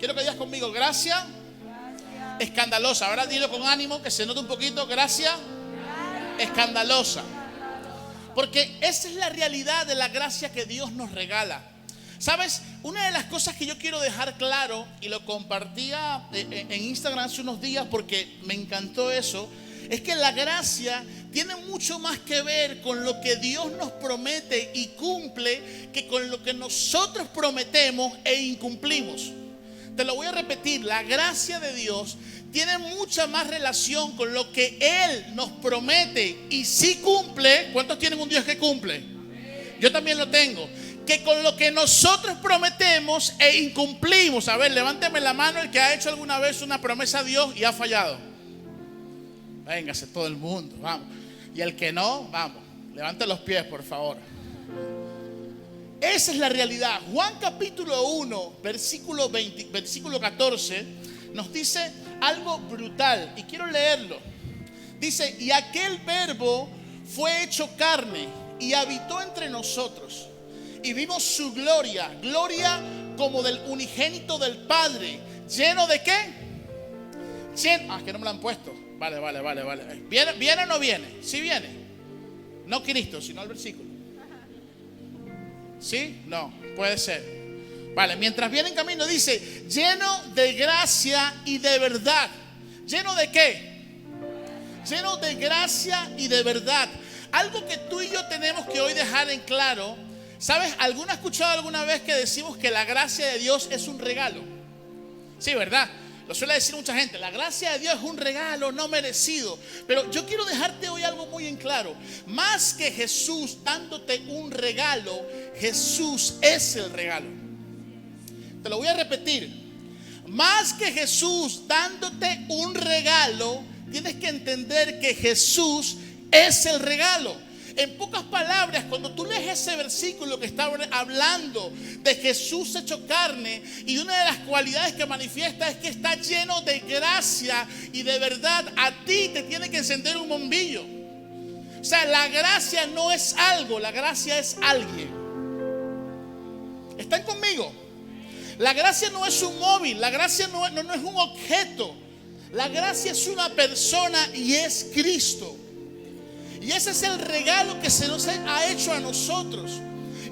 Quiero que digas conmigo, gracia escandalosa. Ahora dilo con ánimo, que se note un poquito. Gracia escandalosa. Porque esa es la realidad de la gracia que Dios nos regala. ¿Sabes? Una de las cosas que yo quiero dejar claro, y lo compartía en Instagram hace unos días porque me encantó eso, es que la gracia tiene mucho más que ver con lo que Dios nos promete y cumple que con lo que nosotros prometemos e incumplimos. Te lo voy a repetir, la gracia de Dios tiene mucha más relación con lo que Él nos promete y sí cumple. ¿Cuántos tienen un Dios que cumple? Yo también lo tengo. Que con lo que nosotros prometemos e incumplimos. A ver, levánteme la mano el que ha hecho alguna vez una promesa a Dios y ha fallado. Véngase todo el mundo, vamos. Y el que no, vamos, levante los pies, por favor. Esa es la realidad. Juan capítulo 1, versículo 14, nos dice algo brutal. Y quiero leerlo. Dice, y aquel verbo fue hecho carne y habitó entre nosotros. Y vimos su gloria, gloria como del unigénito del Padre. ¿Lleno de qué? Es que no me lo han puesto. Vale. ¿Viene o no viene? Sí viene. No Cristo, sino el versículo. ¿Sí? No, puede ser. Vale, mientras viene en camino dice, lleno de gracia y de verdad. ¿Lleno de qué? Lleno de gracia y de verdad. Algo que tú y yo tenemos que hoy dejar en claro. ¿Sabes? ¿Alguno ha escuchado alguna vez que decimos que la gracia de Dios es un regalo? Sí, ¿verdad? Lo suele decir mucha gente. La gracia de Dios es un regalo no merecido. Pero yo quiero dejarte hoy algo muy en claro. Más que Jesús dándote un regalo, Jesús es el regalo. Te lo voy a repetir. Más que Jesús dándote un regalo, tienes que entender que Jesús es el regalo. En pocas palabras, cuando tú lees ese versículo que está hablando de Jesús hecho carne, y una de las cualidades que manifiesta es que está lleno de gracia y de verdad, a ti te tiene que encender un bombillo. O sea, la gracia no es algo, la gracia es alguien. ¿Están conmigo? La gracia no es un móvil, la gracia no es un objeto. La gracia es una persona y es Cristo. Y ese es el regalo que se nos ha hecho a nosotros.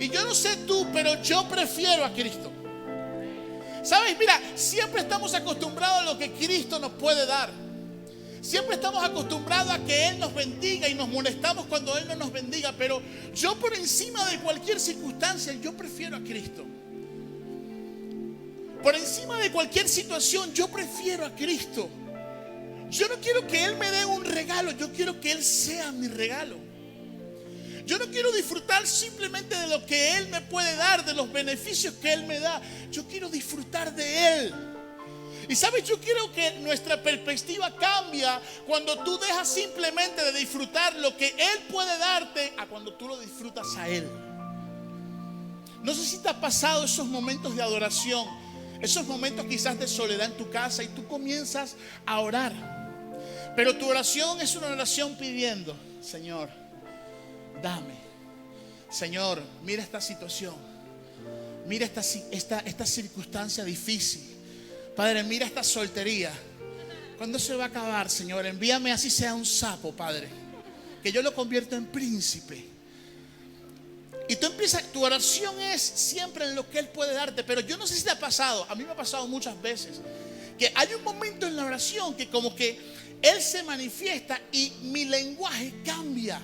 Y yo no sé tú, pero yo prefiero a Cristo. ¿Sabes? Mira, siempre estamos acostumbrados a lo que Cristo nos puede dar. Siempre estamos acostumbrados a que Él nos bendiga y nos molestamos cuando Él no nos bendiga. Pero yo por encima de cualquier circunstancia, yo prefiero a Cristo. Por encima de cualquier situación, yo prefiero a Cristo. Yo no quiero que Él me dé un regalo, yo quiero que Él sea mi regalo. Yo no quiero disfrutar simplemente de lo que Él me puede dar, de los beneficios que Él me da. Yo quiero disfrutar de Él. Y sabes, yo quiero que nuestra perspectiva cambie cuando tú dejas simplemente de disfrutar lo que Él puede darte a cuando tú lo disfrutas a Él. No sé si te ha pasado esos momentos de adoración, esos momentos quizás de soledad en tu casa y tú comienzas a orar. Pero tu oración es una oración pidiendo, Señor, dame. Señor, mira esta situación. Mira esta circunstancia difícil. Padre, mira esta soltería. ¿Cuándo se va a acabar, Señor? Envíame así sea un sapo, Padre. Que yo lo convierta en príncipe. Y tú empiezas, tu oración es siempre en lo que Él puede darte. Pero yo no sé si te ha pasado, a mí me ha pasado muchas veces, que hay un momento en la oración que como que Él se manifiesta y mi lenguaje cambia.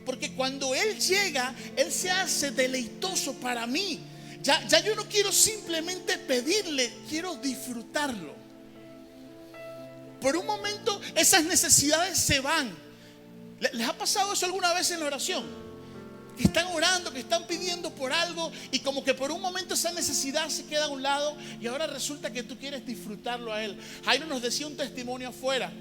Porque cuando Él llega, Él se hace deleitoso para mí. Ya yo no quiero simplemente pedirle, quiero disfrutarlo. Por un momento esas necesidades se van. ¿Les ha pasado eso alguna vez en la oración? Que están orando, que están pidiendo por algo y como que por un momento esa necesidad se queda a un lado y ahora resulta que tú quieres disfrutarlo a Él. Jairo nos decía un testimonio afuera.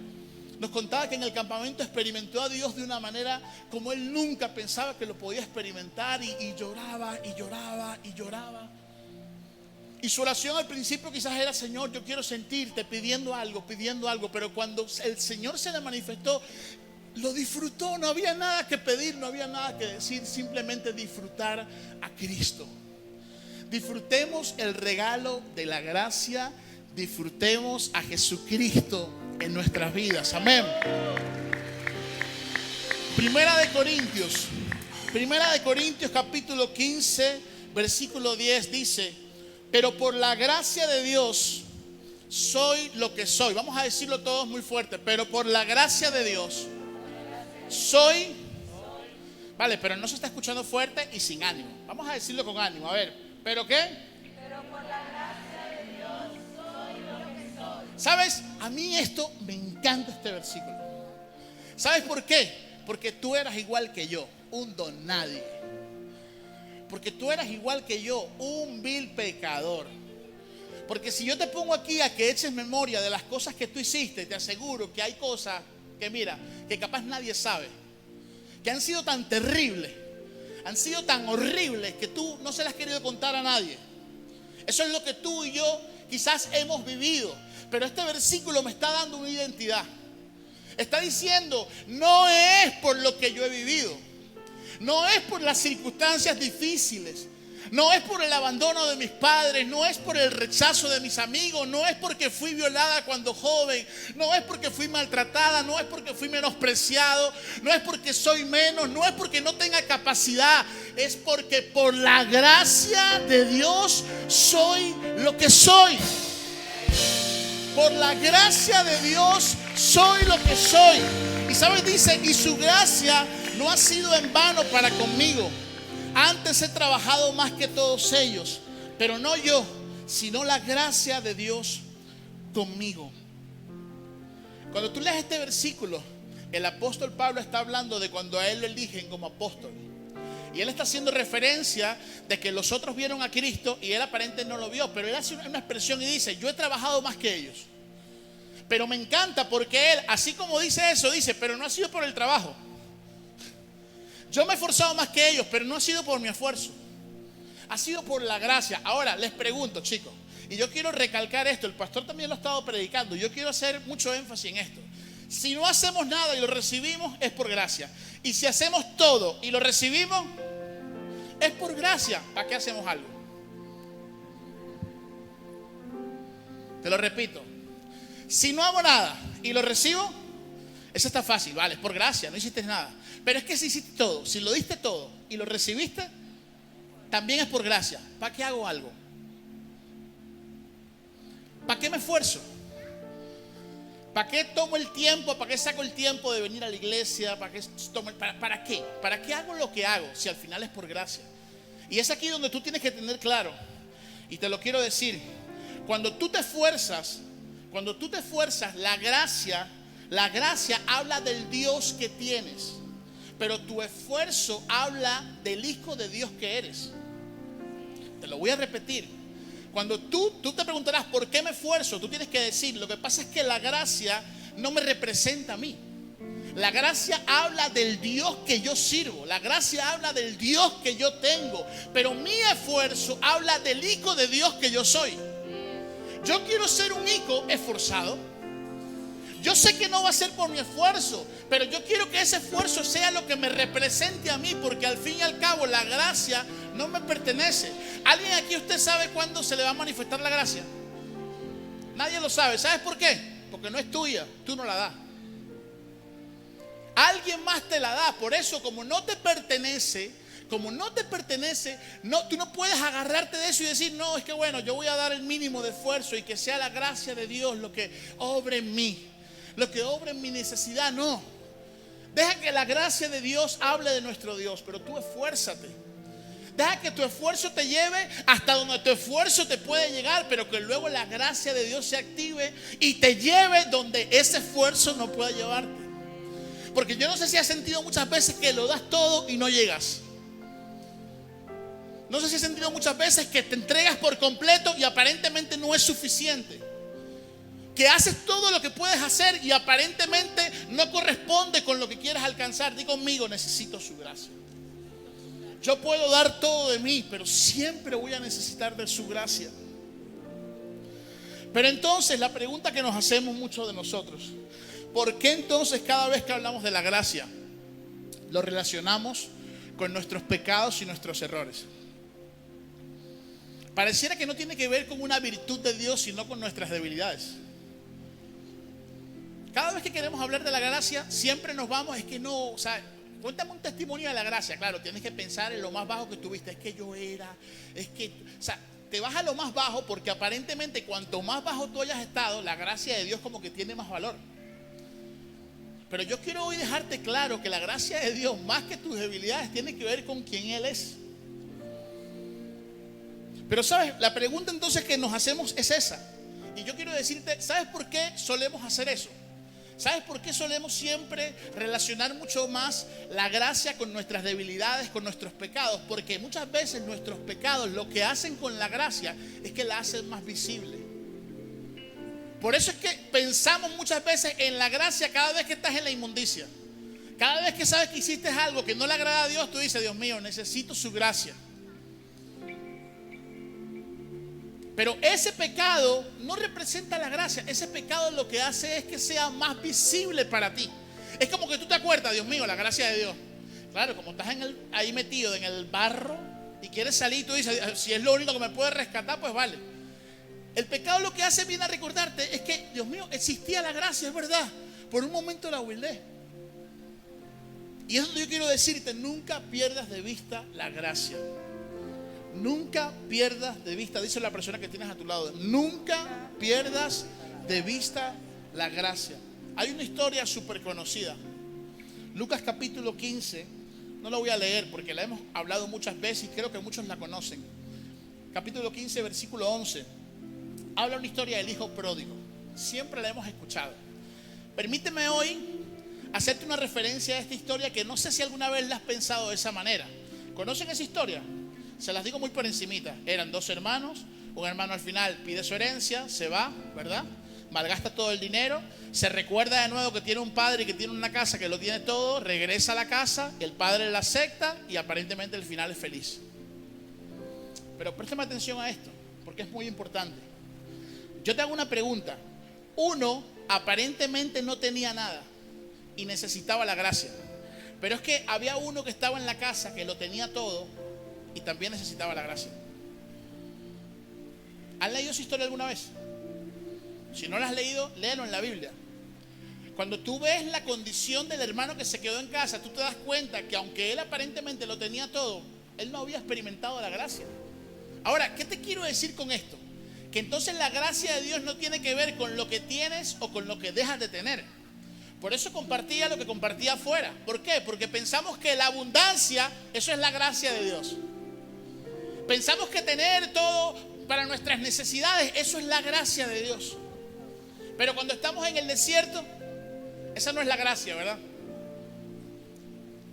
Nos contaba que en el campamento experimentó a Dios de una manera como él nunca pensaba que lo podía experimentar y lloraba y lloraba y lloraba. Y su oración al principio quizás era: Señor, yo quiero sentirte pidiendo algo, pero cuando el Señor se le manifestó, lo disfrutó, no había nada que pedir, no había nada que decir, simplemente disfrutar a Cristo. Disfrutemos el regalo de la gracia disfrutemos a Jesucristo en nuestras vidas. Amén. Primera de Corintios capítulo 15, versículo 10 dice: pero por la gracia de Dios soy lo que soy. Vamos a decirlo todos muy fuerte. Pero por la gracia de Dios soy. Vale, pero no se está escuchando fuerte y sin ánimo. Vamos a decirlo con ánimo. A ver, ¿pero qué? Pero por la gracia de Dios soy lo que soy. ¿Sabes? A mí esto me encanta, este versículo. ¿Sabes por qué? Porque tú eras igual que yo, un don nadie. Porque tú eras igual que yo, un vil pecador. Porque si yo te pongo aquí a que eches memoria de las cosas que tú hiciste, te aseguro que hay cosas que mira, que capaz nadie sabe, que han sido tan terribles, han sido tan horribles que tú no se las has querido contar a nadie. Eso es lo que tú y yo quizás hemos vivido. Pero este versículo me está dando una identidad. Está diciendo, no es por lo que yo he vivido, no es por las circunstancias difíciles, no es por el abandono de mis padres, no es por el rechazo de mis amigos, no es porque fui violada cuando joven, no es porque fui maltratada, no es porque fui menospreciado, no es porque soy menos, no es porque no tenga capacidad, es porque por la gracia de Dios soy lo que soy. Por la gracia de Dios soy lo que soy. Y sabes, dice, y su gracia no ha sido en vano para conmigo. Antes he trabajado más que todos ellos, pero no yo, sino la gracia de Dios conmigo. Cuando tú lees este versículo, el apóstol Pablo está hablando de cuando a él lo eligen como apóstol. Y él está haciendo referencia de que los otros vieron a Cristo y él aparentemente no lo vio, pero él hace una expresión y dice, yo he trabajado más que ellos. Pero me encanta porque él, así como dice eso, dice, pero no ha sido por el trabajo. Yo me he esforzado más que ellos, pero no ha sido por mi esfuerzo. Ha sido por la gracia. Ahora les pregunto, chicos, y yo quiero recalcar esto, el pastor también lo ha estado predicando, yo quiero hacer mucho énfasis en esto. Si no hacemos nada y lo recibimos, es por gracia. Y si hacemos todo y lo recibimos, es por gracia. ¿Para qué hacemos algo? Te lo repito. Si no hago nada y lo recibo, eso está fácil, vale, es por gracia, no hiciste nada. Pero es que si hiciste todo, si lo diste todo y lo recibiste, también es por gracia. ¿Para qué hago algo? ¿Para qué me esfuerzo? ¿Para qué tomo el tiempo? ¿Para qué saco el tiempo de venir a la iglesia? ¿Para qué? ¿Para qué hago lo que hago si al final es por gracia? Y es aquí donde tú tienes que tener claro, y te lo quiero decir, cuando tú te esfuerzas, la gracia habla del Dios que tienes, pero tu esfuerzo habla del Hijo de Dios que eres. Te lo voy a repetir. Cuando tú te preguntarás ¿por qué me esfuerzo? Tú tienes que decir, lo que pasa es que la gracia no me representa a mí. La gracia habla del Dios que yo sirvo. La gracia habla del Dios que yo tengo. Pero mi esfuerzo habla del Hijo de Dios que yo soy. Yo quiero ser un hijo esforzado. Yo sé que no va a ser por mi esfuerzo, pero yo quiero que ese esfuerzo sea lo que me represente a mí, porque al fin y al cabo la gracia no me pertenece. ¿Alguien aquí usted sabe cuándo se le va a manifestar la gracia? Nadie lo sabe. ¿Sabes por qué? Porque no es tuya, tú no la das. Alguien más te la da. Por eso, como no te pertenece, tú no puedes agarrarte de eso y decir, no, es que bueno, yo voy a dar el mínimo de esfuerzo y que sea la gracia de Dios lo que obre en mí, lo que obre en mi necesidad. No, deja que la gracia de Dios hable de nuestro Dios, pero tú esfuérzate. Deja que tu esfuerzo te lleve hasta donde tu esfuerzo te puede llegar, pero que luego la gracia de Dios se active y te lleve donde ese esfuerzo no pueda llevarte. Porque yo no sé si has sentido muchas veces que lo das todo y no llegas. No sé si has sentido muchas veces que te entregas por completo y aparentemente no es suficiente. Que haces todo lo que puedes hacer y aparentemente no corresponde con lo que quieres alcanzar. Di conmigo, necesito su gracia. Yo puedo dar todo de mí, pero siempre voy a necesitar de su gracia. Pero entonces la pregunta que nos hacemos muchos de nosotros, ¿por qué entonces cada vez que hablamos de la gracia lo relacionamos con nuestros pecados y nuestros errores? pareciera que no tiene que ver con una virtud de Dios, sino con nuestras debilidades. Cada vez que queremos hablar de la gracia, siempre nos vamos, es que no, o sea, cuéntame un testimonio de la gracia. Claro, tienes que pensar en lo más bajo que tuviste. Es que yo era, es que, o sea, te vas a lo más bajo porque aparentemente cuanto más bajo tú hayas estado, la gracia de Dios como que tiene más valor. Pero yo quiero hoy dejarte claro que la gracia de Dios, más que tus debilidades, tiene que ver con quién Él es. Pero sabes, la pregunta entonces que nos hacemos es esa. Y yo quiero decirte, ¿sabes por qué solemos hacer eso? ¿Sabes por qué solemos siempre relacionar mucho más la gracia con nuestras debilidades, con nuestros pecados? Porque muchas veces nuestros pecados lo que hacen con la gracia es que la hacen más visible. Por eso es que pensamos muchas veces en la gracia cada vez que estás en la inmundicia. Cada vez que sabes que hiciste algo que no le agrada a Dios, tú dices, Dios mío, necesito su gracia. Pero ese pecado no representa la gracia. Ese pecado lo que hace es que sea más visible para ti. Es como que tú te acuerdas, Dios mío, la gracia de Dios. Claro, como estás ahí metido en el barro y quieres salir, tú dices, si es lo único que me puede rescatar, pues vale. El pecado lo que hace viene a recordarte es que, Dios mío, existía la gracia, es verdad. Por un momento la olvidé. Y eso yo quiero decirte, nunca pierdas de vista la gracia. Nunca pierdas de vista, dice la persona que tienes a tu lado, nunca pierdas de vista la gracia. Hay una historia súper conocida, Lucas capítulo 15, no la voy a leer porque la hemos hablado muchas veces y creo que muchos la conocen. Capítulo 15, versículo 11, habla una historia del hijo pródigo, siempre la hemos escuchado. Permíteme hoy hacerte una referencia a esta historia que no sé si alguna vez la has pensado de esa manera. ¿Conocen esa historia? Se las digo muy por encimita. Eran dos hermanos. Un hermano al final pide su herencia, se va, ¿verdad? Malgasta todo el dinero. Se recuerda de nuevo que tiene un padre y que tiene una casa que lo tiene todo. Regresa a la casa, el padre la acepta y aparentemente el final es feliz. Pero préstame atención a esto, porque es muy importante. Yo te hago una pregunta. Uno aparentemente no tenía nada y necesitaba la gracia. Pero es que había uno que estaba en la casa que lo tenía todo y también necesitaba la gracia. ¿Has leído esa historia alguna vez? Si no la has leído, léelo en la Biblia. Cuando tú ves la condición del hermano que se quedó en casa, tú te das cuenta que aunque él aparentemente lo tenía todo, él no había experimentado la gracia. Ahora, ¿qué te quiero decir con esto? Que entonces la gracia de Dios no tiene que ver con lo que tienes o con lo que dejas de tener. Por eso compartía lo que compartía afuera. ¿Por qué? Porque pensamos que la abundancia, eso es la gracia de Dios. Pensamos que tener todo para nuestras necesidades, eso es la gracia de Dios. Pero cuando estamos en el desierto, esa no es la gracia, ¿verdad?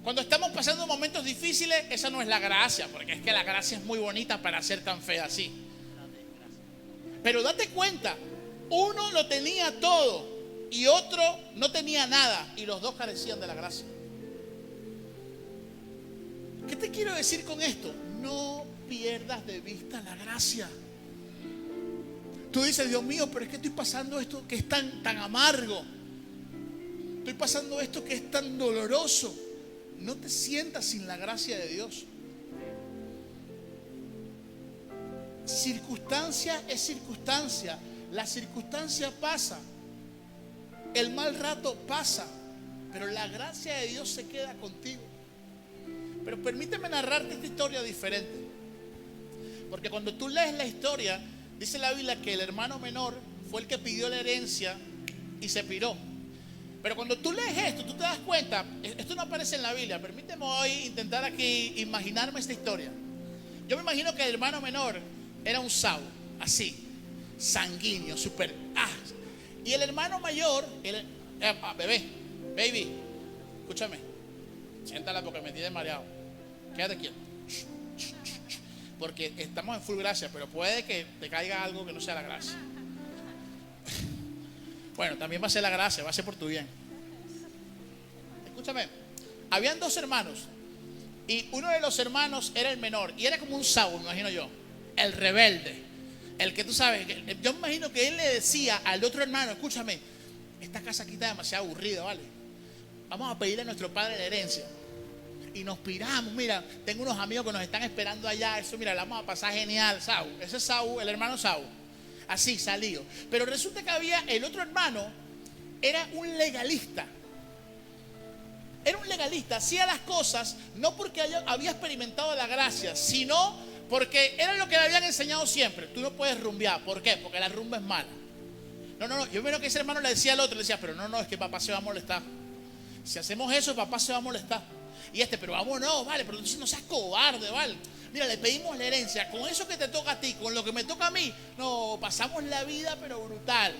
Cuando estamos pasando momentos difíciles, esa no es la gracia, porque es que la gracia es muy bonita para ser tan fea así. Pero date cuenta, uno lo tenía todo y otro no tenía nada, y los dos carecían de la gracia. ¿Qué te quiero decir con esto? No pierdas de vista la gracia. Tú dices, Dios mío, pero es que estoy pasando esto que es tan amargo. Estoy pasando esto que es tan doloroso. No te sientas sin la gracia de Dios. Circunstancia es circunstancia. La circunstancia pasa. El mal rato pasa. Pero la gracia de Dios se queda contigo. Pero permíteme narrarte esta historia diferente. Porque cuando tú lees la historia, dice la Biblia que el hermano menor fue el que pidió la herencia y se piró. Pero cuando tú lees esto, tú te das cuenta, esto no aparece en la Biblia. Permíteme hoy intentar aquí imaginarme esta historia. Yo me imagino que el hermano menor era un Saúl, así, sanguíneo, súper. Y el hermano mayor, baby, escúchame, siéntala porque me tiene mareado. Quédate quieto. Porque estamos en full gracia, pero puede que te caiga algo que no sea la gracia. Bueno, también va a ser la gracia, va a ser por tu bien. Escúchame, habían dos hermanos y uno de los hermanos era el menor y era como un Saúl, me imagino yo, el rebelde, el que tú sabes, yo me imagino que él le decía al otro hermano, escúchame, esta casa aquí está demasiado aburrida, ¿vale? Vamos a pedirle a nuestro padre la herencia. y nos piramos. Mira, tengo unos amigos que nos están esperando allá. Eso, mira, la vamos a pasar genial. Saúl, ese es Saúl, el hermano Saúl. Así, salido. Pero resulta que había el otro hermano, era un legalista. Era un legalista, hacía las cosas no porque había experimentado la gracia, sino porque era lo que le habían enseñado siempre. Tú no puedes rumbear. ¿Por qué? Porque la rumba es mala. No. Yo veo que ese hermano le decía al otro, le decía, pero no, es que papá se va a molestar. Si hacemos eso, papá se va a molestar. Y pero vamos, no, vale, pero entonces no seas cobarde, vale. Mira, le pedimos la herencia, con eso que te toca a ti, con lo que me toca a mí, no, pasamos la vida, pero brutal.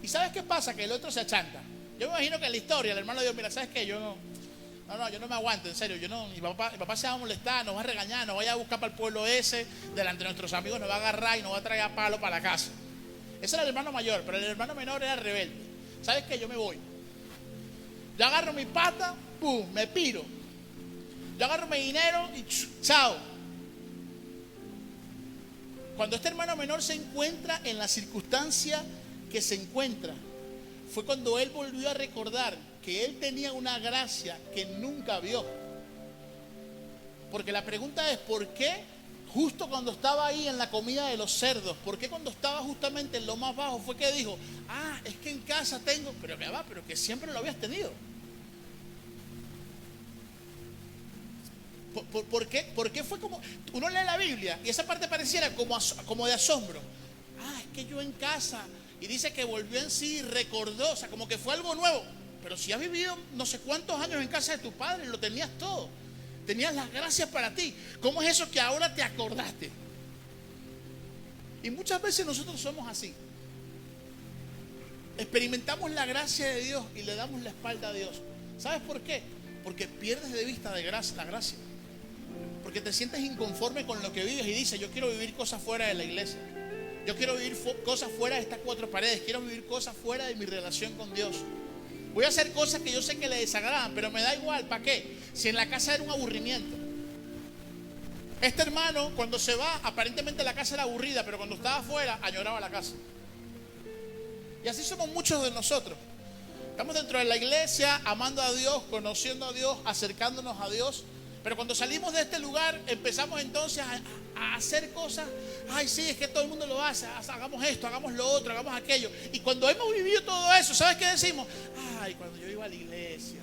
¿Y sabes qué pasa? Que el otro se achanta. Yo me imagino que en la historia el hermano dijo, mira, ¿sabes qué? Yo no me aguanto, en serio. Mi papá se va a molestar, nos va a regañar, nos vaya a buscar para el pueblo ese, delante de nuestros amigos, nos va a agarrar y nos va a traer a palo para la casa. Ese era el hermano mayor, pero el hermano menor era rebelde. ¿Sabes qué? Yo me voy. Yo agarro mi pata, pum, me piro. Yo agarro mi dinero y chao. Cuando este hermano menor se encuentra en la circunstancia que se encuentra, fue cuando él volvió a recordar que él tenía una gracia que nunca vio. Porque la pregunta es, ¿por qué justo cuando estaba ahí en la comida de los cerdos? ¿Por qué cuando estaba justamente en lo más bajo fue que dijo, es que en casa tengo, pero que siempre lo habías tenido? ¿Por qué fue como, uno lee la Biblia y esa parte pareciera como de asombro? Es que yo en casa, y dice que volvió en sí y recordó, o sea, como que fue algo nuevo. Pero si has vivido no sé cuántos años en casa de tu padre, lo tenías todo, tenías las gracias para ti. ¿Cómo es eso que ahora te acordaste? Y muchas veces nosotros somos así. Experimentamos la gracia de Dios y le damos la espalda a Dios. ¿Sabes por qué? Porque pierdes de vista la gracia. Porque te sientes inconforme con lo que vives y dices, yo quiero vivir cosas fuera de la iglesia. Yo quiero vivir cosas fuera de estas cuatro paredes. Quiero vivir cosas fuera de mi relación con Dios. Voy a hacer cosas que yo sé que le desagradan, pero me da igual. ¿Para qué? Si en la casa era un aburrimiento. Este hermano, cuando se va, aparentemente la casa era aburrida, pero cuando estaba afuera, añoraba la casa. Y así somos muchos de nosotros. Estamos dentro de la iglesia, amando a Dios, conociendo a Dios, acercándonos a Dios. Pero cuando salimos de este lugar, empezamos entonces a hacer cosas. Sí, es que todo el mundo lo hace. Hagamos esto, hagamos lo otro, hagamos aquello. Y cuando hemos vivido todo eso, ¿sabes qué decimos? Cuando yo iba a la iglesia.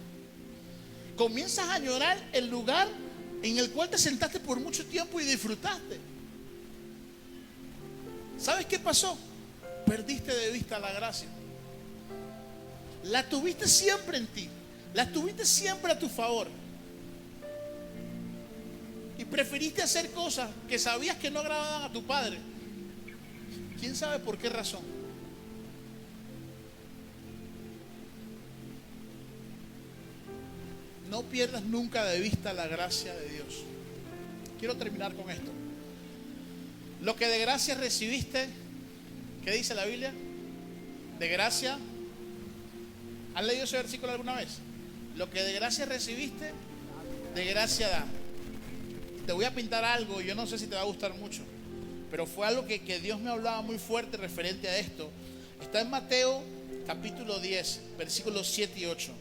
Comienzas a añorar el lugar en el cual te sentaste por mucho tiempo y disfrutaste. ¿Sabes qué pasó? Perdiste de vista la gracia. La tuviste siempre en ti. La tuviste siempre a tu favor. Y preferiste hacer cosas que sabías que no agradaban a tu padre. ¿Quién sabe por qué razón? No pierdas nunca de vista la gracia de Dios. Quiero terminar con esto. Lo que de gracia recibiste, ¿qué dice la Biblia? De gracia. ¿Han leído ese versículo alguna vez? Lo que de gracia recibiste, de gracia da. Te voy a pintar algo, yo no sé si te va a gustar mucho, pero fue algo que Dios me hablaba muy fuerte referente a esto. Está en Mateo capítulo 10, versículos 7 y 8.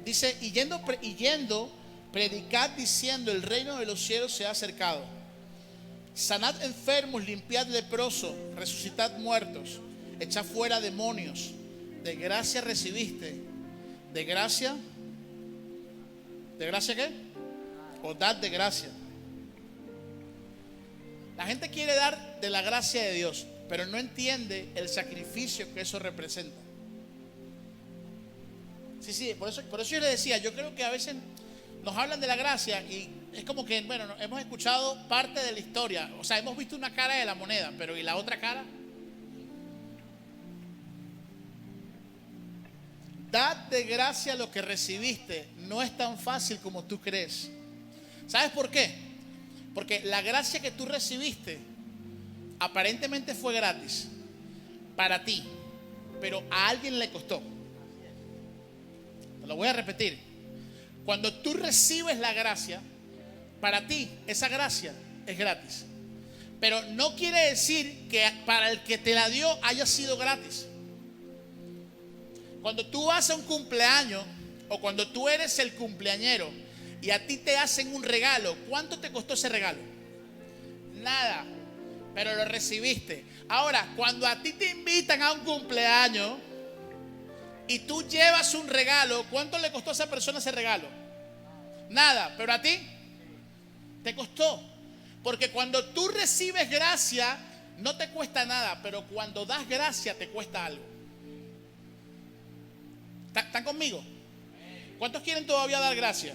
Dice, y yendo, predicad diciendo, el reino de los cielos se ha acercado. Sanad enfermos, limpiad leprosos, resucitad muertos, echad fuera demonios. De gracia recibiste. ¿De gracia? ¿De gracia qué? O dad de gracia. La gente quiere dar de la gracia de Dios, pero no entiende el sacrificio que eso representa. Sí, por eso yo le decía, yo creo que a veces nos hablan de la gracia y es como que, hemos escuchado parte de la historia, o sea, hemos visto una cara de la moneda, pero ¿y la otra cara? Dad de gracia lo que recibiste. No es tan fácil como tú crees. ¿Sabes por qué? Porque la gracia que tú recibiste aparentemente fue gratis para ti, pero a alguien le costó. Te lo voy a repetir. Cuando tú recibes la gracia, para ti esa gracia es gratis, pero no quiere decir que para el que te la dio haya sido gratis. Cuando tú vas a un cumpleaños o cuando tú eres el cumpleañero, y a ti te hacen un regalo, ¿cuánto te costó ese regalo? Nada, pero lo recibiste. Ahora, cuando a ti te invitan a un cumpleaños y tú llevas un regalo, ¿cuánto le costó a esa persona ese regalo? Nada, pero a ti te costó. Porque cuando tú recibes gracia, no te cuesta nada, pero cuando das gracia te cuesta algo. ¿Están conmigo? ¿Cuántos quieren todavía dar gracia?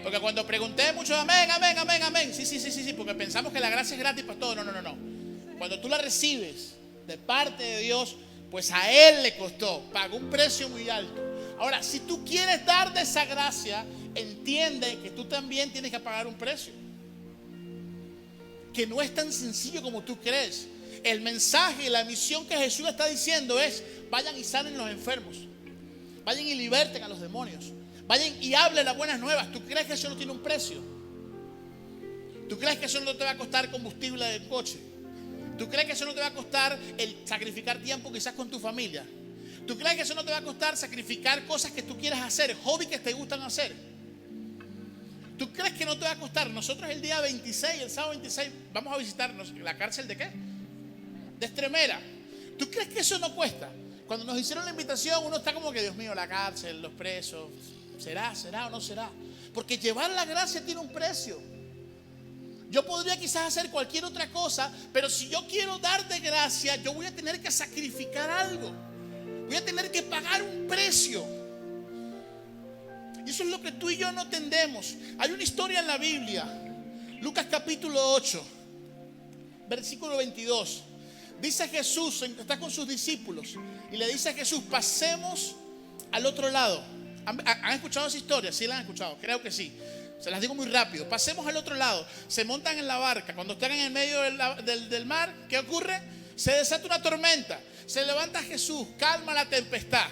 Porque cuando pregunté, muchos amén, amén, amén, amén. Sí, porque pensamos que la gracia es gratis para todo. No. Cuando tú la recibes de parte de Dios, pues a Él le costó, pagó un precio muy alto. Ahora, si tú quieres dar de esa gracia, entiende que tú también tienes que pagar un precio. Que no es tan sencillo como tú crees. El mensaje y la misión que Jesús está diciendo es: vayan y sanen los enfermos, vayan y liberten a los demonios, vayan y hablen las buenas nuevas. ¿Tú crees que eso no tiene un precio? ¿Tú crees que eso no te va a costar combustible del coche? ¿Tú crees que eso no te va a costar el sacrificar tiempo quizás con tu familia? ¿Tú crees que eso no te va a costar sacrificar cosas que tú quieras hacer, hobbies que te gustan hacer? ¿Tú crees que no te va a costar? Nosotros el día 26, el sábado 26, vamos a visitarnos la cárcel ¿de qué? De Extremera. ¿Tú crees que eso no cuesta? Cuando nos hicieron la invitación, uno está como que, Dios mío, la cárcel, los presos, ¿será o no será? Porque llevar la gracia tiene un precio. Yo podría quizás hacer cualquier otra cosa, pero si yo quiero dar de gracia, yo voy a tener que sacrificar algo. Voy a tener que pagar un precio. Y eso es lo que tú y yo no entendemos. Hay una historia en la Biblia, Lucas capítulo 8, versículo 22. Dice Jesús, está con sus discípulos, y le dice a Jesús: pasemos al otro lado. ¿Han escuchado esa historia? ¿Sí la han escuchado? Creo que sí. Se las digo muy rápido. Pasemos al otro lado. Se montan en la barca. Cuando están en el medio del mar, ¿qué ocurre? Se desata una tormenta. Se levanta Jesús, calma la tempestad.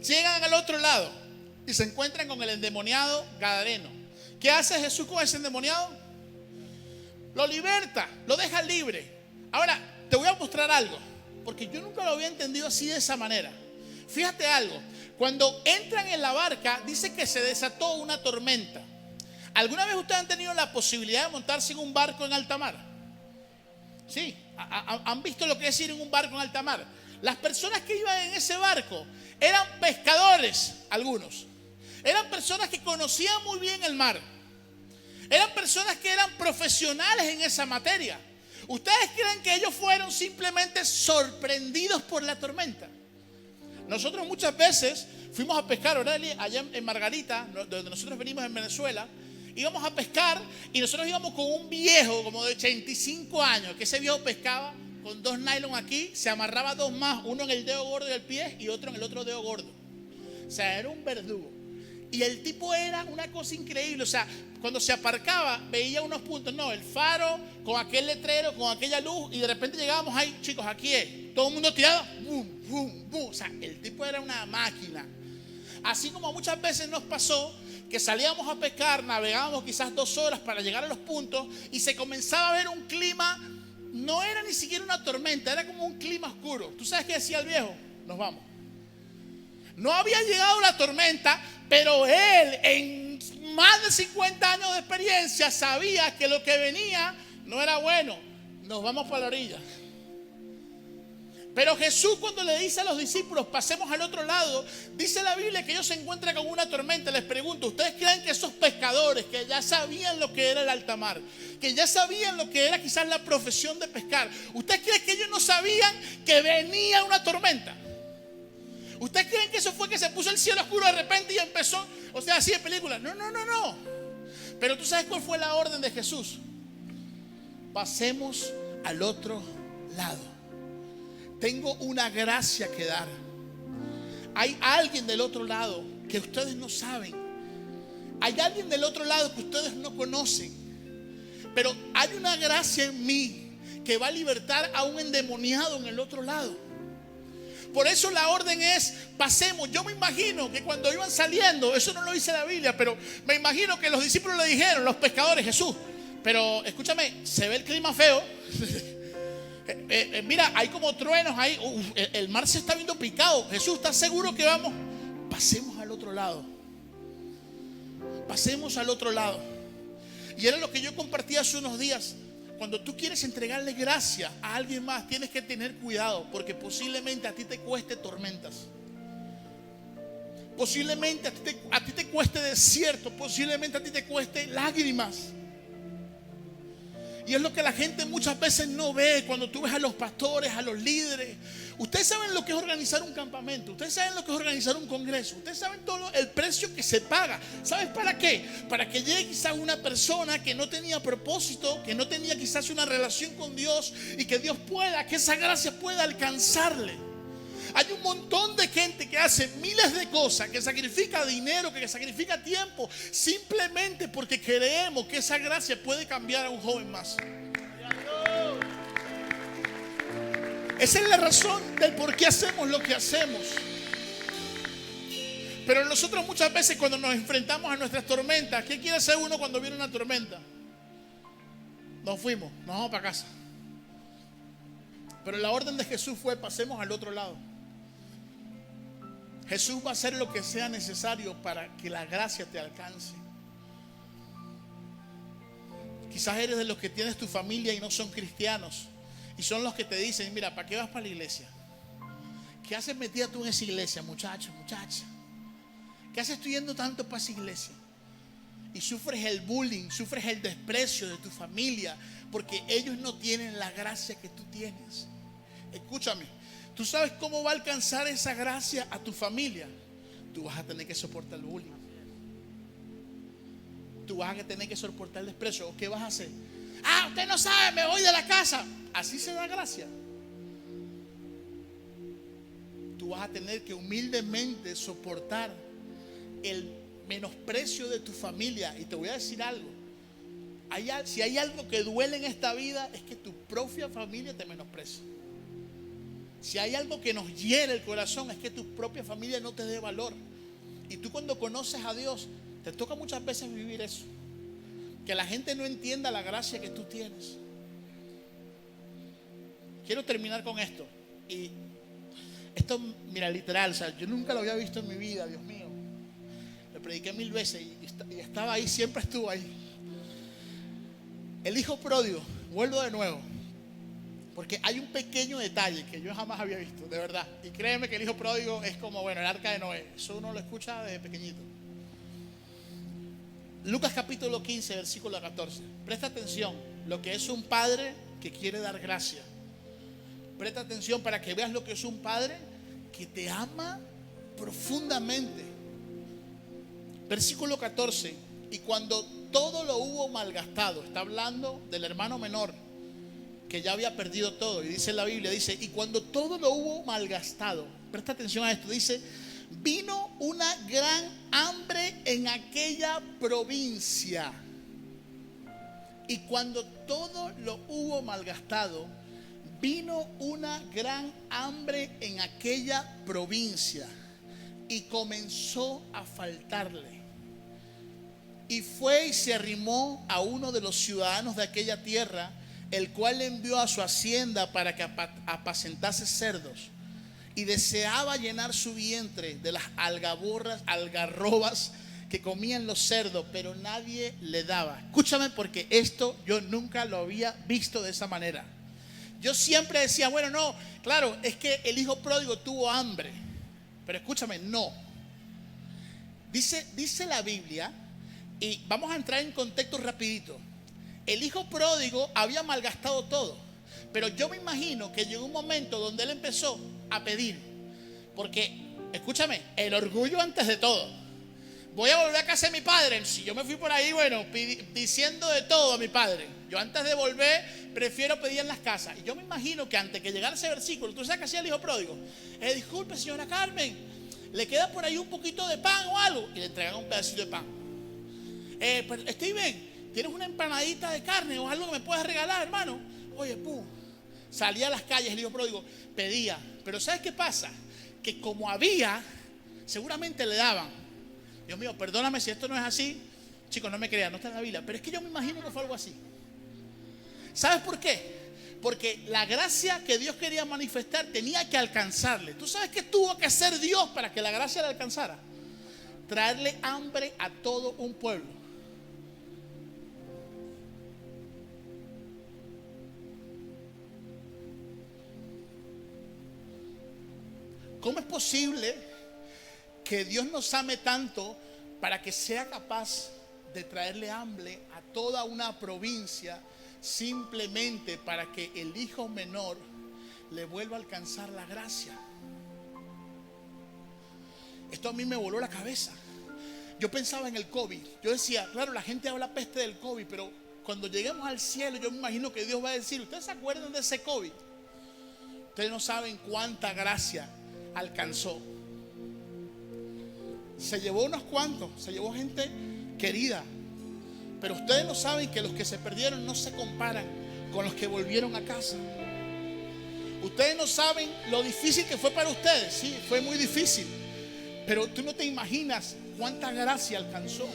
Llegan al otro lado y se encuentran con el endemoniado gadareno. ¿Qué hace Jesús con ese endemoniado? Lo liberta, lo deja libre. Ahora, te voy a mostrar algo, porque yo nunca lo había entendido así, de esa manera. Fíjate algo. Cuando entran en la barca, dice que se desató una tormenta. ¿Alguna vez ustedes han tenido la posibilidad de montarse en un barco en alta mar? Sí, ¿han visto lo que es ir en un barco en alta mar? Las personas que iban en ese barco eran pescadores, algunos. Eran personas que conocían muy bien el mar. Eran personas que eran profesionales en esa materia. ¿Ustedes creen que ellos fueron simplemente sorprendidos por la tormenta? Nosotros muchas veces fuimos a pescar, ¿verdad, Eli? Allá en Margarita, donde nosotros venimos en Venezuela, íbamos a pescar y nosotros íbamos con un viejo como de 85 años, que ese viejo pescaba con 2 nylon aquí, se amarraba 2 más, uno en el dedo gordo del pie y otro en el otro dedo gordo. O sea, era un verdugo. Y el tipo era una cosa increíble. O sea, cuando se aparcaba veía unos puntos, no, el faro con aquel letrero, con aquella luz, y de repente llegábamos ahí, chicos, aquí es, todo el mundo tirado, boom, boom, boom. O sea, el tipo era una máquina. Así como muchas veces nos pasó que salíamos a pescar, navegábamos quizás 2 horas para llegar a los puntos y se comenzaba a ver un clima, no era ni siquiera una tormenta, era como un clima oscuro. ¿Tú sabes qué decía el viejo? Nos vamos. No había llegado la tormenta, pero él, en más de 50 años de experiencia, sabía que lo que venía no era bueno. Nos vamos para la orilla. Pero Jesús, cuando le dice a los discípulos: pasemos al otro lado, dice la Biblia que ellos se encuentran con una tormenta. Les pregunto, ¿ustedes creen que esos pescadores que ya sabían lo que era el alta mar, que ya sabían lo que era quizás la profesión de pescar, ¿ustedes creen que ellos no sabían que venía una tormenta? ¿Ustedes creen que eso fue que se puso el cielo oscuro de repente y empezó, o sea, así de película? No. Pero tú sabes cuál fue la orden de Jesús: pasemos al otro lado. Tengo una gracia que dar. Hay alguien del otro lado que ustedes no saben. Hay alguien del otro lado que ustedes no conocen. Pero hay una gracia en mí que va a libertar a un endemoniado en el otro lado. Por eso la orden es: pasemos. Yo me imagino que cuando iban saliendo, eso no lo dice la Biblia, pero me imagino que los discípulos le dijeron, los pescadores: Jesús, pero escúchame, se ve el clima feo. Mira, hay como truenos ahí. El mar se está viendo picado. Jesús, ¿estás seguro que vamos? Pasemos al otro lado. pasemos al otro lado. Y era lo que yo compartí hace unos días. Cuando tú quieres entregarle gracia a alguien más, tienes que tener cuidado, porque posiblemente a ti te cueste tormentas. Posiblemente a ti te cueste desierto. Posiblemente a ti te cueste lágrimas. Y es lo que la gente muchas veces no ve cuando tú ves a los pastores, a los líderes. Ustedes saben lo que es organizar un campamento. Ustedes saben lo que es organizar un congreso. Ustedes saben todo el precio que se paga. ¿Sabes para qué? Para que llegue quizás una persona que no tenía propósito, que no tenía quizás una relación con Dios, y que Dios pueda, que esa gracia pueda alcanzarle. Hay un montón de gente que hace miles de cosas, que sacrifica dinero, que sacrifica tiempo, simplemente porque creemos que esa gracia puede cambiar a un joven más. Esa es la razón del por qué hacemos lo que hacemos. Pero nosotros muchas veces, cuando nos enfrentamos a nuestras tormentas, ¿qué quiere hacer uno cuando viene una tormenta? Nos fuimos, nos vamos para casa. Pero la orden de Jesús fue: pasemos al otro lado. Jesús va a hacer lo que sea necesario para que la gracia te alcance. Quizás eres de los que tienes tu familia y no son cristianos, y son los que te dicen: mira, ¿para qué vas para la iglesia? ¿Qué haces metida tú en esa iglesia, muchacho, muchacha? ¿Qué haces tú yendo tanto para esa iglesia? Y sufres el bullying, sufres el desprecio de tu familia, porque ellos no tienen la gracia que tú tienes. Escúchame. ¿Tú sabes cómo va a alcanzar esa gracia a tu familia? Tú vas a tener que soportar el bullying. Tú vas a tener que soportar el desprecio. ¿O qué vas a hacer? Ah, usted no sabe, me voy de la casa. Así se da gracia. Tú vas a tener que humildemente soportar el menosprecio de tu familia. Y te voy a decir algo. Si hay algo que duele en esta vida, es que tu propia familia te menosprecia. Si hay algo que nos hiere el corazón, es que tu propia familia no te dé valor. Y tú, cuando conoces a Dios, te toca muchas veces vivir eso. Que la gente no entienda la gracia que tú tienes. Quiero terminar con esto. Y esto, mira, literal, o sea, yo nunca lo había visto en mi vida, Dios mío. Lo prediqué 1000 veces y estaba ahí, siempre estuvo ahí. El hijo pródigo, vuelvo de nuevo. Porque hay un pequeño detalle que yo jamás había visto, de verdad. Y créeme que el hijo pródigo es como, bueno, el arca de Noé. Eso uno lo escucha desde pequeñito. Lucas capítulo 15, versículo 14. Presta atención, lo que es un padre que quiere dar gracia. Presta atención para que veas lo que es un padre que te ama profundamente. Versículo 14. Y cuando todo lo hubo malgastado, está hablando del hermano menor, que ya había perdido todo. Y dice la Biblia, dice: y cuando todo lo hubo malgastado, presta atención a esto, dice: vino una gran hambre en aquella provincia. Y cuando todo lo hubo malgastado, vino una gran hambre en aquella provincia, y comenzó a faltarle. Y fue y se arrimó a uno de los ciudadanos de aquella tierra, el cual le envió a su hacienda para que apacentase cerdos, y deseaba llenar su vientre de las algarrobas que comían los cerdos, pero nadie le daba. Escúchame, porque esto yo nunca lo había visto de esa manera. Yo siempre decía, bueno, no, claro, es que el hijo pródigo tuvo hambre. Pero escúchame, no. Dice la Biblia, y vamos a entrar en contexto rapidito. El hijo pródigo había malgastado todo, pero yo me imagino que llegó un momento donde él empezó a pedir. Porque, escúchame, el orgullo antes de todo. Voy a volver a casa de mi padre. Si yo me fui por ahí, bueno, diciendo de todo a mi padre. Yo antes de volver prefiero pedir en las casas. Y yo me imagino que antes que llegara ese versículo, ¿tú sabes qué hacía el hijo pródigo? Disculpe, señora Carmen, ¿le queda por ahí un poquito de pan o algo? Y le entregan un pedacito de pan. Pues, Steven, ¿tienes una empanadita de carne o algo que me puedas regalar, hermano? Oye, salía a las calles el hijo pródigo, pedía. Pero ¿sabes qué pasa? Que como había, seguramente le daban. Dios mío, perdóname si esto no es así. Chicos, no me crean, no está en la Biblia. Pero es que yo me imagino que fue algo así. ¿Sabes por qué? Porque la gracia que Dios quería manifestar tenía que alcanzarle. ¿Tú sabes qué tuvo que hacer Dios para que la gracia le alcanzara? traerle hambre a todo un pueblo. ¿Cómo es posible que Dios nos ame tanto para que sea capaz de traerle hambre a toda una provincia simplemente para que el hijo menor le vuelva a alcanzar la gracia? Esto a mí me voló la cabeza. Yo pensaba en el COVID. Yo decía, claro, la gente habla peste del COVID, pero cuando lleguemos al cielo, yo me imagino que Dios va a decir, ¿ustedes se acuerdan de ese COVID? Ustedes no saben cuánta gracia alcanzó. Se llevó unos cuantos, se llevó gente querida, pero ustedes no saben que los que se perdieron no se comparan con los que volvieron a casa. Ustedes no saben lo difícil que fue para ustedes. Sí, fue muy difícil, pero tú no te imaginas cuánta gracia alcanzó.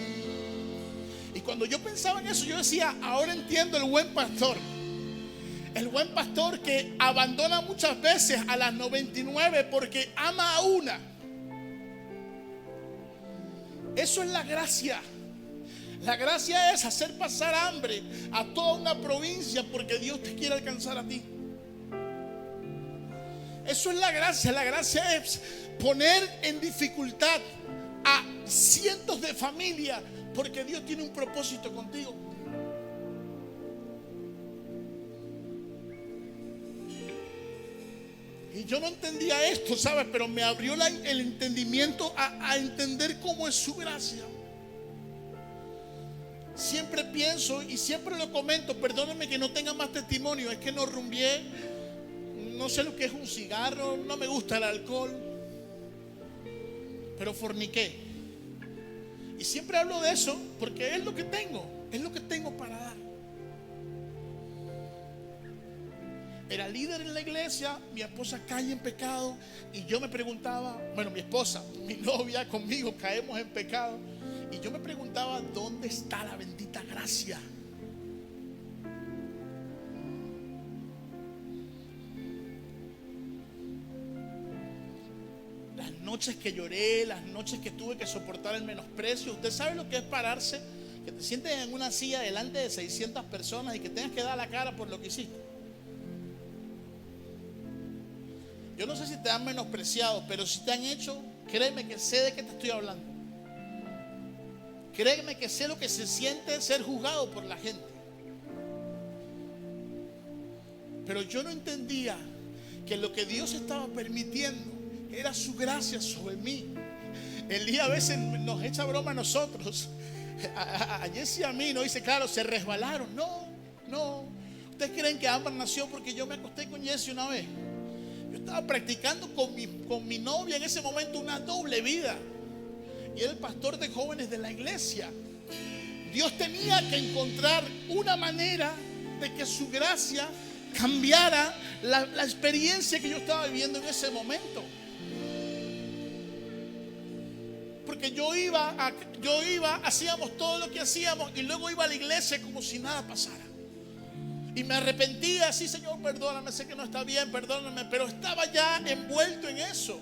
Y cuando yo pensaba en eso, yo decía, ahora entiendo el buen pastor. El buen pastor que abandona muchas veces a las 99 porque ama a una. Eso es la gracia. La gracia es hacer pasar hambre a toda una provincia porque Dios te quiere alcanzar a ti. Eso es la gracia. La gracia es poner en dificultad a cientos de familias porque Dios tiene un propósito contigo. Y yo no entendía esto, ¿sabes? Pero me abrió el entendimiento a entender cómo es su gracia. Siempre pienso y siempre lo comento, perdónenme que no tenga más testimonio, es que no rumbié, no sé lo que es un cigarro, no me gusta el alcohol, pero forniqué. Y siempre hablo de eso porque es lo que tengo para dar. Era líder en la iglesia, mi esposa cae en pecado y yo me preguntaba, bueno, mi esposa, mi novia conmigo caemos en pecado y yo me preguntaba, ¿dónde está la bendita gracia? Las noches que lloré, las noches que tuve que soportar el menosprecio. ¿Usted sabe lo que es pararse? Que te sientes en una silla delante de 600 personas y que tengas que dar la cara por lo que hiciste. Yo no sé si te han menospreciado, pero si te han hecho, créeme que sé de qué te estoy hablando. Créeme que sé lo que se siente ser juzgado por la gente. Pero yo no entendía que lo que Dios estaba permitiendo era su gracia sobre mí. El día a veces nos echa broma a nosotros, a Jesse y a mí, nos dice, claro, se resbalaron. No. ¿Ustedes creen que Ámbar nació porque yo me acosté con Jesse una vez? Yo estaba practicando con mi novia en ese momento una doble vida. Y era el pastor de jóvenes de la iglesia. Dios tenía que encontrar una manera de que su gracia cambiara la experiencia que yo estaba viviendo en ese momento. Porque yo iba, hacíamos todo lo que hacíamos y luego iba a la iglesia como si nada pasara. Y me arrepentía, sí, Señor, perdóname, sé que no está bien, perdóname, pero estaba ya envuelto en eso.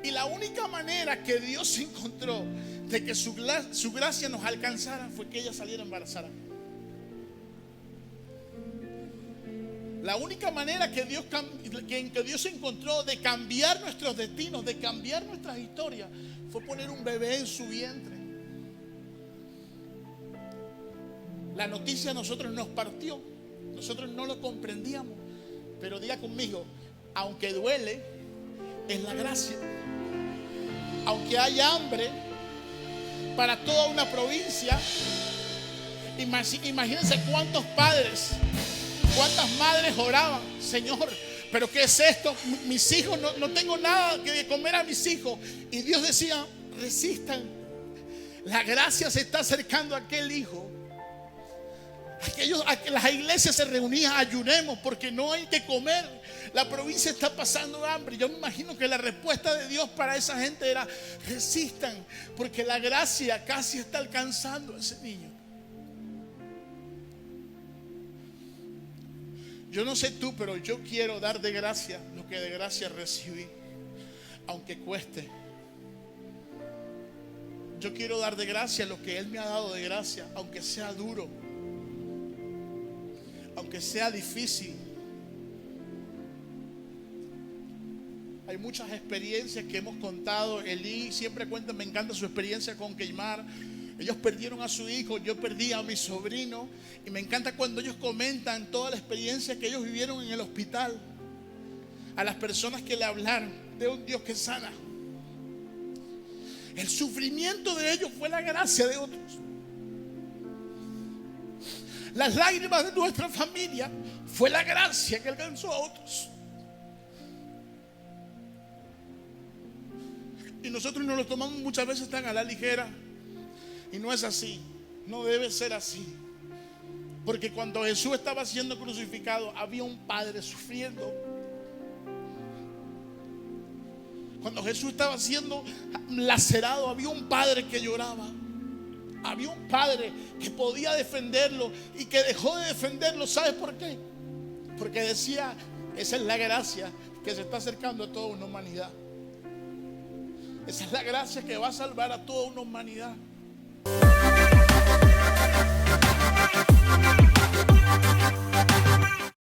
Y la única manera que Dios encontró de que su gracia nos alcanzara fue que ella saliera embarazada. La única manera que Dios encontró de cambiar nuestros destinos, de cambiar nuestras historias, fue poner un bebé en su vientre. La noticia a nosotros nos partió. Nosotros no lo comprendíamos. Pero diga conmigo, aunque duele, es la gracia. Aunque hay hambre para toda una provincia, imagínense cuántos padres, cuántas madres oraban, Señor, pero ¿qué es esto? Mis hijos, no tengo nada que comer a mis hijos. Y Dios decía, resistan. La gracia se está acercando a aquel hijo. Las iglesias se reunían, ayunemos porque no hay que comer. La provincia está pasando hambre. Yo me imagino que la respuesta de Dios para esa gente era, resistan, porque la gracia casi está alcanzando a ese niño. Yo no sé tú, pero yo quiero dar de gracia lo que de gracia recibí, aunque cueste. yo quiero dar de gracia lo que Él me ha dado de gracia, aunque sea duro, aunque sea difícil. Hay muchas experiencias que hemos contado. Elí siempre cuenta, me encanta su experiencia con Keimar. Ellos perdieron a su hijo, yo perdí a mi sobrino. Y me encanta cuando ellos comentan toda la experiencia que ellos vivieron en el hospital. A las personas que le hablaron de un Dios que sana. El sufrimiento de ellos fue la gracia de otros. Las lágrimas de nuestra familia fue la gracia que alcanzó a otros. Y nosotros nos lo tomamos muchas veces tan a la ligera. Y no es así. No debe ser así. Porque cuando Jesús estaba siendo crucificado, había un padre sufriendo. Cuando Jesús estaba siendo lacerado, había un padre que lloraba. Había un padre que podía defenderlo y que dejó de defenderlo. ¿Sabes por qué? Porque decía, esa es la gracia que se está acercando a toda una humanidad. Esa es la gracia que va a salvar a toda una humanidad.